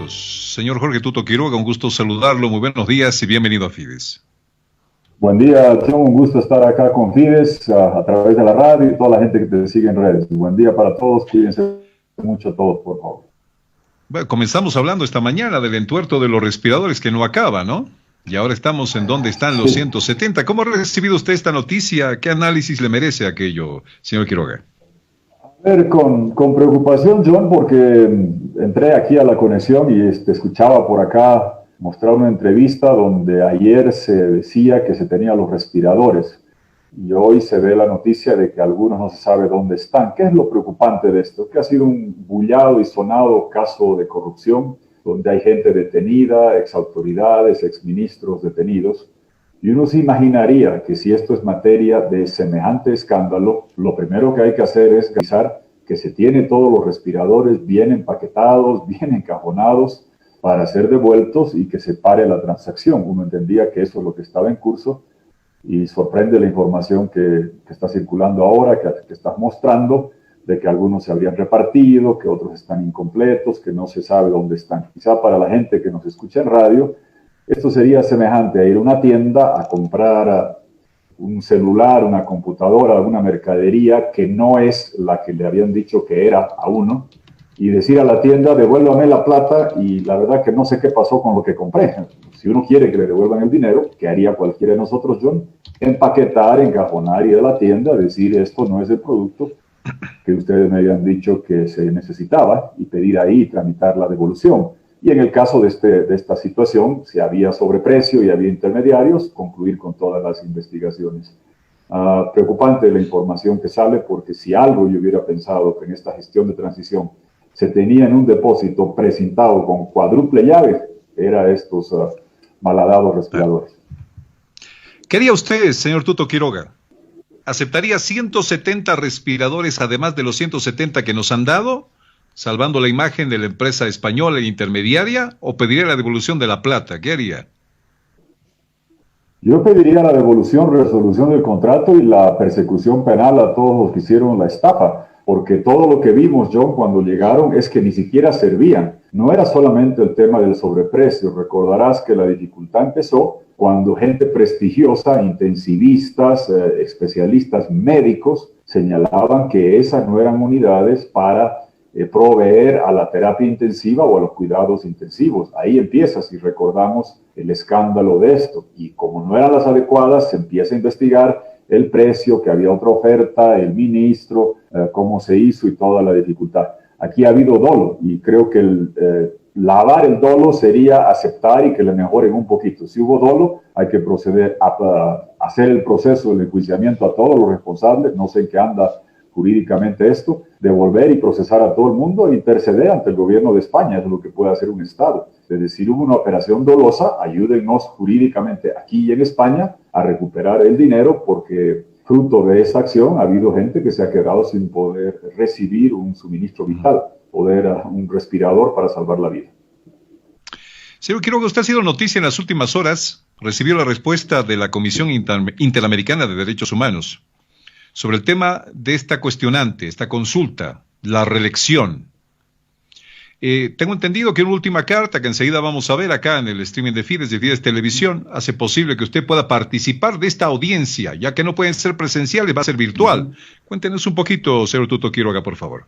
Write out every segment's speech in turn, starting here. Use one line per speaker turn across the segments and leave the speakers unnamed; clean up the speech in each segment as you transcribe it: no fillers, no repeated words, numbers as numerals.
minutos. Señor Jorge Tuto Quiroga, un gusto saludarlo. Muy buenos días y bienvenido a Fides.
Buen día, John. Un gusto estar acá con Fides a través de la radio y toda la gente que te sigue en redes. Buen día para todos. Cuídense mucho todos, por favor.
Bueno, comenzamos hablando esta mañana del entuerto de los respiradores que no acaba, ¿no? Y ahora estamos en dónde están los 170. ¿Cómo ha recibido usted esta noticia? ¿Qué análisis le merece aquello, señor Quiroga?
A ver, con preocupación, John, porque entré aquí a la conexión y escuchaba por acá mostrar una entrevista donde ayer se decía que se tenían los respiradores y hoy se ve la noticia de que algunos no se sabe dónde están. ¿Qué es lo preocupante de esto? Que ha sido un bullado y sonado caso de corrupción donde hay gente detenida, exautoridades, exministros detenidos. Y uno se imaginaría que si esto es materia de semejante escándalo, lo primero que hay que hacer es garantizar que se tiene todos los respiradores bien empaquetados, bien encajonados para ser devueltos y que se pare la transacción. Uno entendía que eso es lo que estaba en curso y sorprende la información que está circulando ahora, que estás mostrando, de que algunos se habrían repartido, que otros están incompletos, que no se sabe dónde están. Quizá para la gente que nos escucha en radio, esto sería semejante a ir a una tienda a comprar un celular, una computadora, alguna mercadería que no es la que le habían dicho que era a uno y decir a la tienda, devuélvame la plata y la verdad que no sé qué pasó con lo que compré. Si uno quiere que le devuelvan el dinero, ¿qué haría cualquiera de nosotros, John? Empaquetar, encajonar y ir a la tienda, decir esto no es el producto que ustedes me habían dicho que se necesitaba y pedir ahí y tramitar la devolución. Y en el caso de esta situación, si había sobreprecio y había intermediarios, concluir con todas las investigaciones. Preocupante la información que sale, porque si algo yo hubiera pensado que en esta gestión de transición se tenía en un depósito precintado con cuádruple llave, era estos malhadados respiradores.
¿Qué haría usted, señor Tuto Quiroga? ¿Aceptaría 170 respiradores además de los 170 que nos han dado, salvando la imagen de la empresa española e intermediaria, o pediría la devolución de la plata? ¿Qué haría?
Yo pediría la devolución, resolución del contrato y la persecución penal a todos los que hicieron la estafa, porque todo lo que vimos, John, cuando llegaron es que ni siquiera servían. No era solamente el tema del sobreprecio. Recordarás que la dificultad empezó cuando gente prestigiosa, intensivistas, especialistas médicos, señalaban que esas no eran unidades para proveer a la terapia intensiva o a los cuidados intensivos. Ahí empieza, si recordamos, el escándalo de esto. Y como no eran las adecuadas, se empieza a investigar el precio, que había otra oferta, el ministro, cómo se hizo y toda la dificultad. Aquí ha habido dolo y creo que lavar el dolo sería aceptar y que le mejoren un poquito. Si hubo dolo, hay que proceder a hacer el proceso de enjuiciamiento a todos los responsables. No sé en qué anda jurídicamente esto, devolver y procesar a todo el mundo e interceder ante el gobierno de España, es lo que puede hacer un Estado. Es decir, hubo una operación dolosa, ayúdennos jurídicamente aquí y en España a recuperar el dinero, porque fruto de esa acción ha habido gente que se ha quedado sin poder recibir un suministro vital, un respirador para salvar la vida.
Señor Quiroga, usted ha sido noticia en las últimas horas, recibió la respuesta de la Comisión Interamericana de Derechos Humanos sobre el tema de esta cuestionante, esta consulta, la reelección. Tengo entendido que una última carta que enseguida vamos a ver acá en el streaming de Fides Televisión hace posible que usted pueda participar de esta audiencia, ya que no pueden ser presenciales, va a ser virtual. Cuéntenos un poquito, señor Tuto Quiroga, por favor.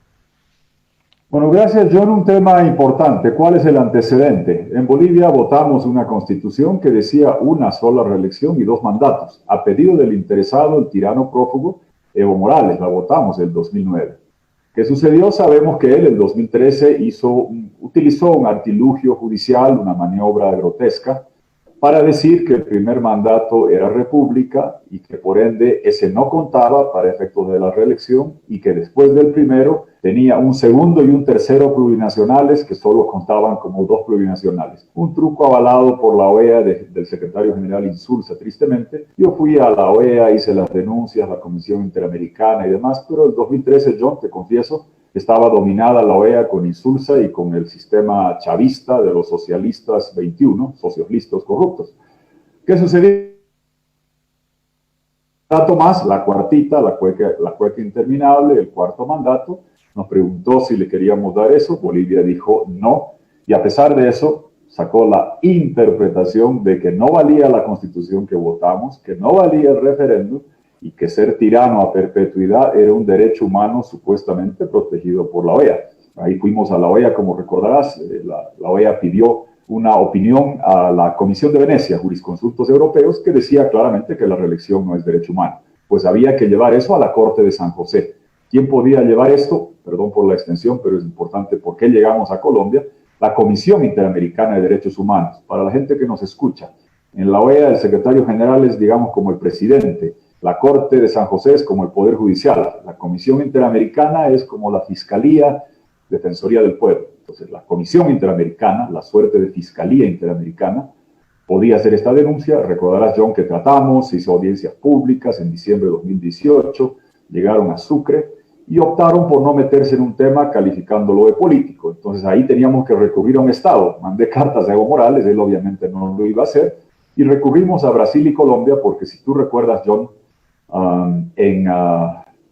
Bueno, gracias, John. Un tema importante. ¿Cuál es el antecedente? En Bolivia votamos una constitución que decía una sola reelección y 2 mandatos, a pedido del interesado, el tirano prófugo Evo Morales. La votamos en el 2009. ¿Qué sucedió? Sabemos que él en el 2013 utilizó un artilugio judicial, una maniobra grotesca, para decir que el primer mandato era república y que por ende ese no contaba para efectos de la reelección y que después del primero tenía un segundo y un tercero plurinacionales que solo contaban como 2 plurinacionales. Un truco avalado por la OEA del secretario general Insulza, tristemente. Yo fui a la OEA, hice las denuncias, la Comisión Interamericana y demás, pero el 2013, John, te confieso, estaba dominada la OEA con Insulza y con el sistema chavista de los socialistas 21, socios listos corruptos. ¿Qué sucedió? Mandato más, la cuartita, la cueca interminable, el cuarto mandato. Nos preguntó si le queríamos dar eso. Bolivia dijo no. Y a pesar de eso, sacó la interpretación de que no valía la Constitución que votamos, que no valía el referéndum y que ser tirano a perpetuidad era un derecho humano supuestamente protegido por la OEA. Ahí fuimos a la OEA, como recordarás, la OEA pidió una opinión a la Comisión de Venecia, jurisconsultos europeos, que decía claramente que la reelección no es derecho humano. Pues había que llevar eso a la Corte de San José. ¿Quién podía llevar esto? Perdón por la extensión, pero es importante por qué llegamos a Colombia. La Comisión Interamericana de Derechos Humanos. Para la gente que nos escucha, en la OEA el secretario general es, digamos, como el presidente. La Corte de San José es como el Poder Judicial. La Comisión Interamericana es como la Fiscalía, Defensoría del Pueblo. Entonces, la Comisión Interamericana, la suerte de Fiscalía Interamericana, podía hacer esta denuncia. Recordarás, John, que tratamos, se hizo audiencias públicas en diciembre de 2018, llegaron a Sucre y optaron por no meterse en un tema calificándolo de político. Entonces ahí teníamos que recurrir a un Estado. Mandé cartas a Evo Morales, él obviamente no lo iba a hacer, y recurrimos a Brasil y Colombia porque si tú recuerdas, John, en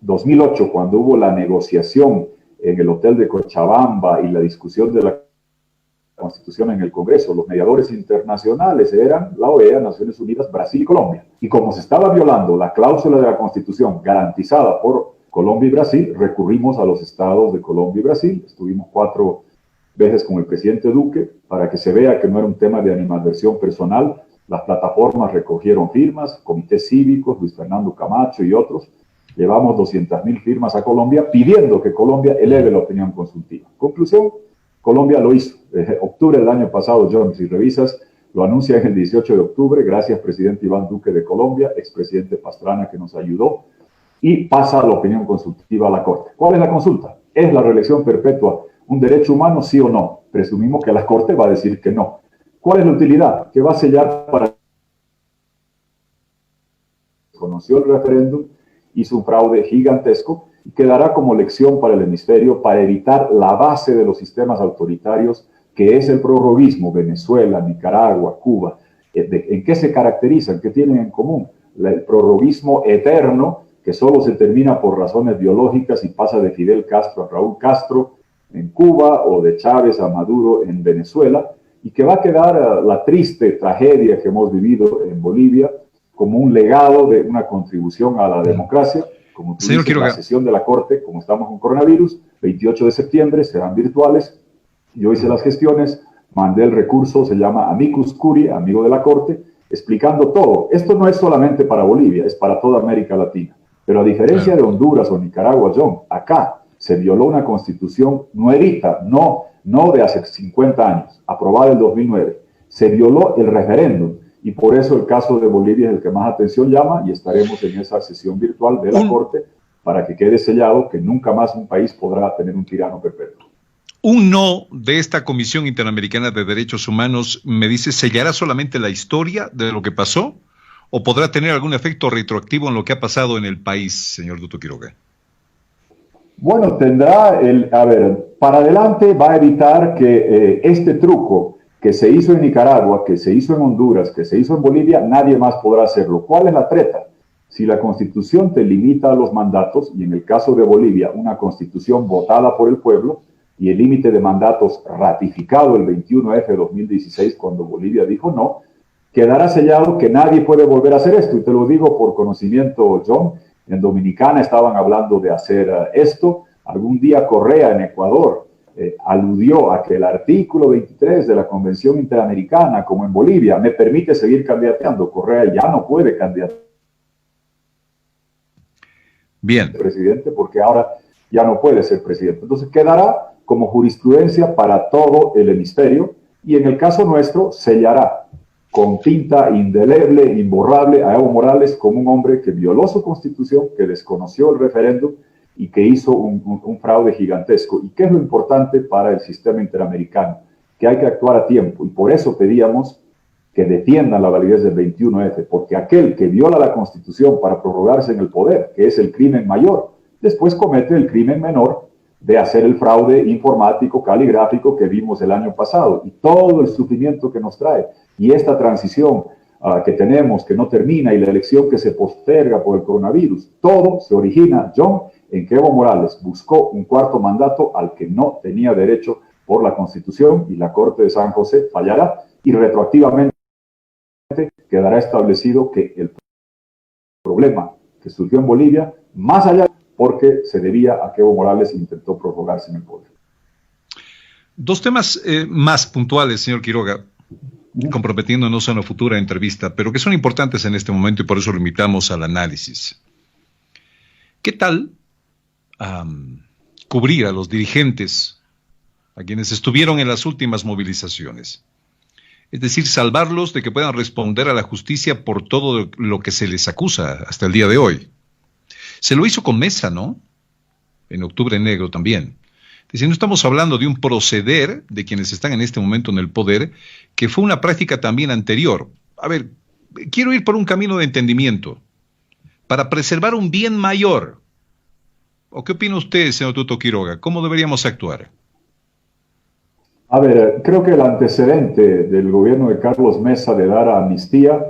2008, cuando hubo la negociación en el hotel de Cochabamba y la discusión de la Constitución en el Congreso, los mediadores internacionales eran la OEA, Naciones Unidas, Brasil y Colombia. Y como se estaba violando la cláusula de la Constitución garantizada por Colombia y Brasil, recurrimos a los estados de Colombia y Brasil. Estuvimos 4 veces con el presidente Duque para que se vea que no era un tema de animadversión personal. Las plataformas recogieron firmas, comités cívicos, Luis Fernando Camacho y otros. Llevamos 200,000 firmas a Colombia pidiendo que Colombia eleve la opinión consultiva. Conclusión, Colombia lo hizo. Octubre del año pasado, John, si revisas, lo anuncia en el 18 de octubre, gracias presidente Iván Duque de Colombia, expresidente Pastrana que nos ayudó, y pasa la opinión consultiva a la Corte. ¿Cuál es la consulta? ¿Es la reelección perpetua un derecho humano, sí o no? Presumimos que la Corte va a decir que no. ¿Cuál es la utilidad? Que va a sellar para... Conoció el referéndum, hizo un fraude gigantesco y quedará como lección para el hemisferio para evitar la base de los sistemas autoritarios que es el prorroguismo, Venezuela, Nicaragua, Cuba. ¿En qué se caracterizan? ¿Qué tienen en común? El prorroguismo eterno, que solo se termina por razones biológicas y pasa de Fidel Castro a Raúl Castro en Cuba o de Chávez a Maduro en Venezuela, y que va a quedar la triste tragedia que hemos vivido en Bolivia como un legado de una contribución a la democracia. Como tú dices, la sesión de la Corte, como estamos con coronavirus, 28 de septiembre, serán virtuales. Yo hice las gestiones, mandé el recurso, se llama Amicus Curiae, amigo de la Corte, explicando todo. Esto no es solamente para Bolivia, es para toda América Latina. Pero a diferencia de Honduras o Nicaragua, John, acá se violó una constitución nuevita, no de hace 50 años, aprobada en 2009. Se violó el referéndum y por eso el caso de Bolivia es el que más atención llama y estaremos en esa sesión virtual de la Corte para que quede sellado que nunca más un país podrá tener un tirano perpetuo.
Un no de esta Comisión Interamericana de Derechos Humanos, me dice, ¿sellará solamente la historia de lo que pasó o podrá tener algún efecto retroactivo en lo que ha pasado en el país, señor Duto Quiroga?
Bueno, tendrá para adelante va a evitar que este truco que se hizo en Nicaragua, que se hizo en Honduras, que se hizo en Bolivia, nadie más podrá hacerlo. ¿Cuál es la treta? Si la Constitución te limita a los mandatos, y en el caso de Bolivia, una Constitución votada por el pueblo, y el límite de mandatos ratificado el 21F de 2016, cuando Bolivia dijo no, quedará sellado que nadie puede volver a hacer esto. Y te lo digo por conocimiento, John. En Dominicana estaban hablando de hacer esto. Algún día Correa en Ecuador aludió a que el artículo 23 de la Convención Interamericana, como en Bolivia, me permite seguir candidateando. Correa ya no puede candidatear.
Bien.
Presidente, porque ahora ya no puede ser presidente. Entonces quedará como jurisprudencia para todo el hemisferio y en el caso nuestro sellará con tinta indeleble, imborrable a Evo Morales como un hombre que violó su constitución, que desconoció el referéndum y que hizo un fraude gigantesco. ¿Y qué es lo importante para el sistema interamericano? Que hay que actuar a tiempo y por eso pedíamos que defiendan la validez del 21F, porque aquel que viola la constitución para prorrogarse en el poder, que es el crimen mayor, después comete el crimen menor de hacer el fraude informático, caligráfico que vimos el año pasado y todo el sufrimiento que nos trae. Y esta transición que tenemos, que no termina, y la elección que se posterga por el coronavirus, todo se origina, John, en que Evo Morales buscó un cuarto mandato al que no tenía derecho por la Constitución y la Corte de San José fallará y retroactivamente quedará establecido que el problema que surgió en Bolivia, más allá porque se debía a que Evo Morales intentó prorrogarse en el poder.
Dos temas más puntuales, señor Quiroga, comprometiéndonos a una futura entrevista, pero que son importantes en este momento y por eso lo invitamos al análisis. ¿Qué tal cubrir a los dirigentes, a quienes estuvieron en las últimas movilizaciones? Es decir, salvarlos de que puedan responder a la justicia por todo lo que se les acusa hasta el día de hoy. Se lo hizo con Mesa, ¿no? En Octubre Negro también. Es decir, no estamos hablando de un proceder de quienes están en este momento en el poder, que fue una práctica también anterior. A ver, quiero ir por un camino de entendimiento, para preservar un bien mayor. ¿O qué opina usted, señor Tuto Quiroga? ¿Cómo deberíamos actuar?
A ver, creo que el antecedente del gobierno de Carlos Mesa de dar amnistía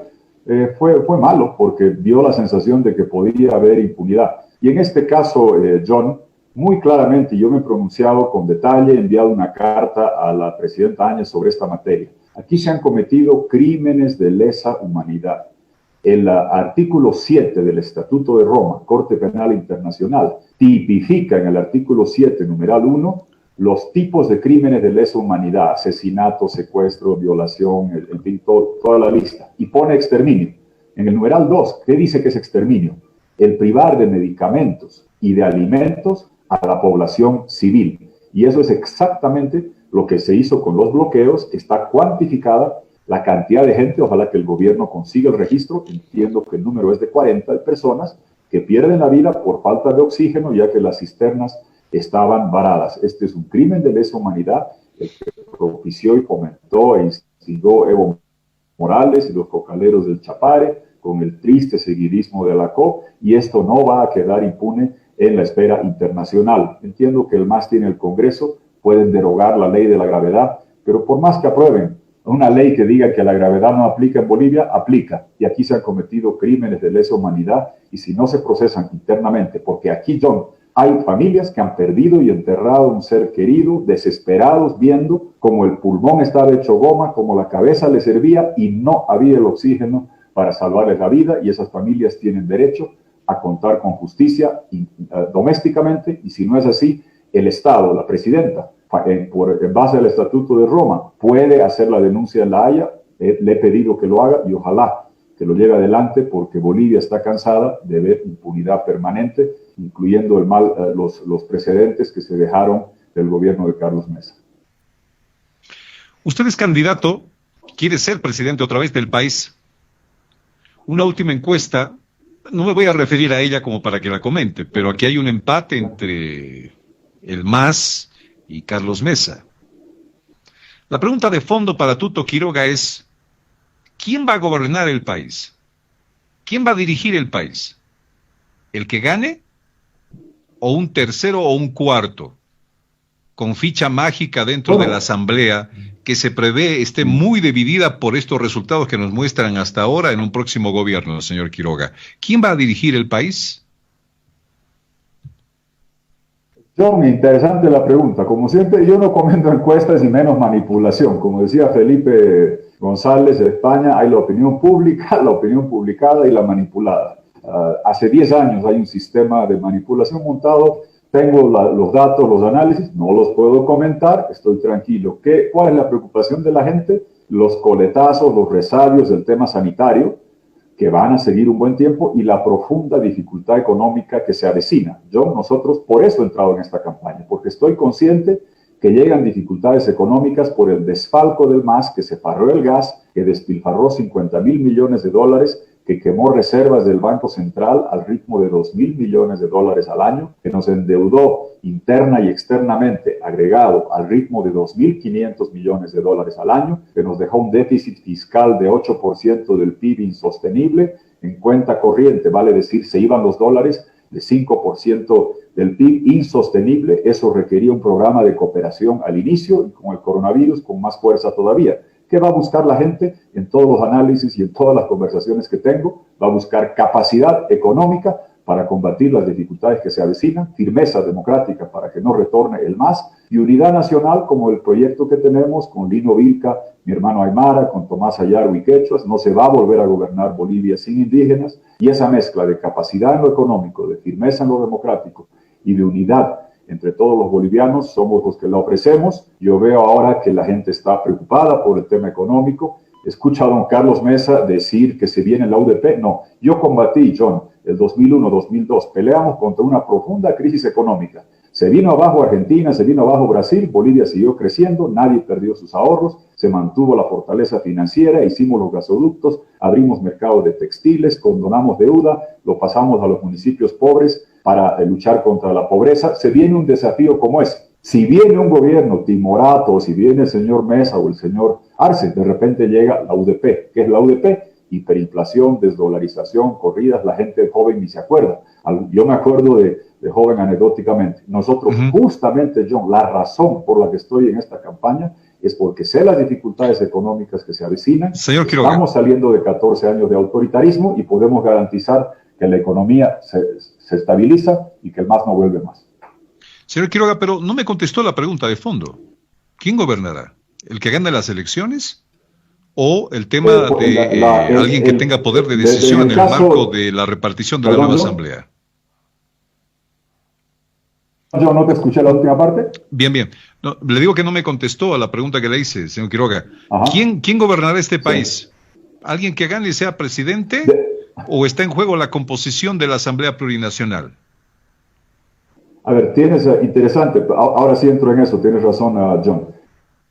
fue malo, porque dio la sensación de que podía haber impunidad. Y en este caso, John, muy claramente, yo me he pronunciado con detalle, he enviado una carta a la presidenta Áñez sobre esta materia. Aquí se han cometido crímenes de lesa humanidad. El artículo 7 del Estatuto de Roma, Corte Penal Internacional, tipifica en el artículo 7, numeral 1, los tipos de crímenes de lesa humanidad: asesinato, secuestro, violación, en fin, toda la lista. Y pone exterminio. En el numeral 2, ¿qué dice que es exterminio? El privar de medicamentos y de alimentos a la población civil. Y eso es exactamente lo que se hizo con los bloqueos. Está cuantificada la cantidad de gente, ojalá que el gobierno consiga el registro, entiendo que el número es de 40 personas que pierden la vida por falta de oxígeno, ya que las cisternas estaban varadas. Este es un crimen de lesa humanidad, el que propició y fomentó e instigó Evo Morales y los cocaleros del Chapare, con el triste seguidismo de la COP, y esto no va a quedar impune en la esfera internacional. Entiendo que el MAS tiene el Congreso, pueden derogar la ley de la gravedad, pero por más que aprueben una ley que diga que la gravedad no aplica en Bolivia, aplica. Y aquí se han cometido crímenes de lesa humanidad, y si no se procesan internamente, porque aquí, John, hay familias que han perdido y enterrado a un ser querido, desesperados, viendo como el pulmón estaba hecho goma, como la cabeza les servía y no había el oxígeno para salvarles la vida, y esas familias tienen derecho a contar con justicia domésticamente, y si no es así, el Estado, la presidenta, en base al Estatuto de Roma, puede hacer la denuncia en La Haya. Le he pedido que lo haga y ojalá que lo lleve adelante, porque Bolivia está cansada de ver impunidad permanente, incluyendo los precedentes que se dejaron del gobierno de Carlos Mesa.
Usted es candidato, quiere ser presidente otra vez del país. Una última encuesta, no me voy a referir a ella como para que la comente, pero aquí hay un empate entre el MAS y Carlos Mesa. La pregunta de fondo para Tuto Quiroga es: ¿quién va a gobernar el país? ¿Quién va a dirigir el país? ¿El que gane? ¿O un tercero o un cuarto, con ficha mágica dentro de la Asamblea, que se prevé esté muy dividida por estos resultados que nos muestran hasta ahora en un próximo gobierno, señor Quiroga? ¿Quién va a dirigir el país?
John, interesante la pregunta. Como siempre, yo no comento encuestas y menos manipulación. Como decía Felipe González de España, hay la opinión pública, la opinión publicada y la manipulada. Hace 10 años hay un sistema de manipulación montado. Tengo los datos, los análisis, no los puedo comentar, estoy tranquilo. ¿Cuál es la preocupación de la gente? Los coletazos, los resabios del tema sanitario, que van a seguir un buen tiempo, y la profunda dificultad económica que se avecina. Nosotros por eso he entrado en esta campaña, porque estoy consciente que llegan dificultades económicas por el desfalco del MAS, que se paró el gas, que despilfarró 50.000 millones de dólares, que quemó reservas del Banco Central al ritmo de 2.000 millones de dólares al año, que nos endeudó interna y externamente, agregado al ritmo de 2.500 millones de dólares al año, que nos dejó un déficit fiscal de 8% del PIB insostenible. En cuenta corriente, vale decir, se iban los dólares, de 5% del PIB, insostenible. Eso requería un programa de cooperación al inicio, y con el coronavirus con más fuerza todavía. ¿Qué va a buscar la gente? En todos los análisis y en todas las conversaciones que tengo, va a buscar capacidad económica para combatir las dificultades que se avecinan, firmeza democrática para que no retorne el MAS y unidad nacional como el proyecto que tenemos con Lino Vilca, mi hermano Aymara, con Tomás Ayargo y Quechuas. No se va a volver a gobernar Bolivia sin indígenas, y esa mezcla de capacidad en lo económico, de firmeza en lo democrático y de unidad entre todos los bolivianos somos los que la ofrecemos. Yo veo ahora que la gente está preocupada por el tema económico. Escucha a don Carlos Mesa decir que se viene la UDP. No, yo combatí, John, el 2001-2002. Peleamos contra una profunda crisis económica. Se vino abajo Argentina, se vino abajo Brasil, Bolivia siguió creciendo, nadie perdió sus ahorros, se mantuvo la fortaleza financiera, hicimos los gasoductos, abrimos mercados de textiles, condonamos deuda, lo pasamos a los municipios pobres para luchar contra la pobreza. Se viene un desafío como ese. Si viene un gobierno timorato, si viene el señor Mesa o el señor Arce, de repente llega la UDP. ¿Qué es la UDP? Hiperinflación, desdolarización, corridas, la gente joven ni se acuerda. Yo me acuerdo de joven anecdóticamente. Nosotros, justamente, John, la razón por la que estoy en esta campaña es porque sé las dificultades económicas que se avecinan.
Señor Quiroga,
estamos saliendo de 14 años de autoritarismo y podemos garantizar que la economía se estabiliza y que el MAS no vuelve más.
Señor Quiroga, pero no me contestó la pregunta de fondo. ¿Quién gobernará? ¿El que gane las elecciones? ¿O el tema de alguien que tenga poder de decisión en el marco de la repartición de la nueva asamblea?
Yo no te escuché la última parte.
Bien. No, le digo que no me contestó a la pregunta que le hice, señor Quiroga. ¿Quién gobernará este país? ¿Alguien que gane y sea presidente? ¿O está en juego la composición de la Asamblea Plurinacional?
A ver, interesante, ahora sí entro en eso, tienes razón, John.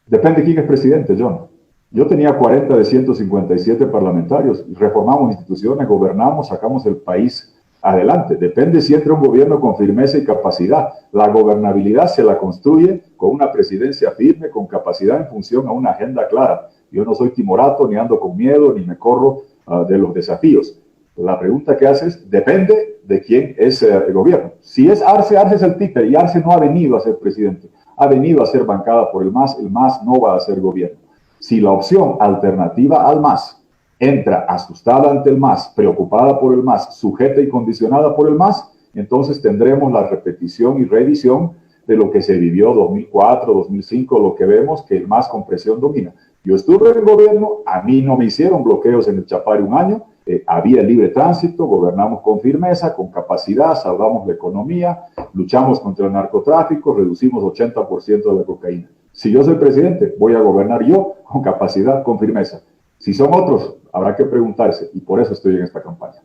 Depende quién es presidente, John. Yo tenía 40 de 157 parlamentarios, reformamos instituciones, gobernamos, sacamos el país adelante. Depende si entra un gobierno con firmeza y capacidad. La gobernabilidad se la construye con una presidencia firme, con capacidad en función a una agenda clara. Yo no soy timorato, ni ando con miedo, ni me corro de los desafíos. La pregunta que haces depende de quién es el gobierno. Si es Arce, Arce es el títere, y Arce no ha venido a ser presidente, ha venido a ser bancada por el MAS no va a ser gobierno. Si la opción alternativa al MAS entra asustada ante el MAS, preocupada por el MAS, sujeta y condicionada por el MAS, entonces tendremos la repetición y reedición de lo que se vivió 2004, 2005, lo que vemos que el MAS con presión domina. Yo estuve en el gobierno, a mí no me hicieron bloqueos en el Chapare un año, había libre tránsito, gobernamos con firmeza, con capacidad, salvamos la economía, luchamos contra el narcotráfico, reducimos 80% de la cocaína. Si yo soy presidente, voy a gobernar yo con capacidad, con firmeza. Si son otros, habrá que preguntarse, y por eso estoy en esta campaña.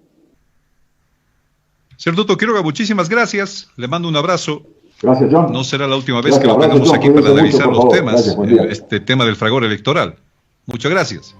Señor Duto Quiroga, muchísimas gracias, le mando un abrazo.
Gracias, John.
No será la última vez que lo tengamos aquí para analizar los temas, este tema del fragor electoral. Muchas gracias.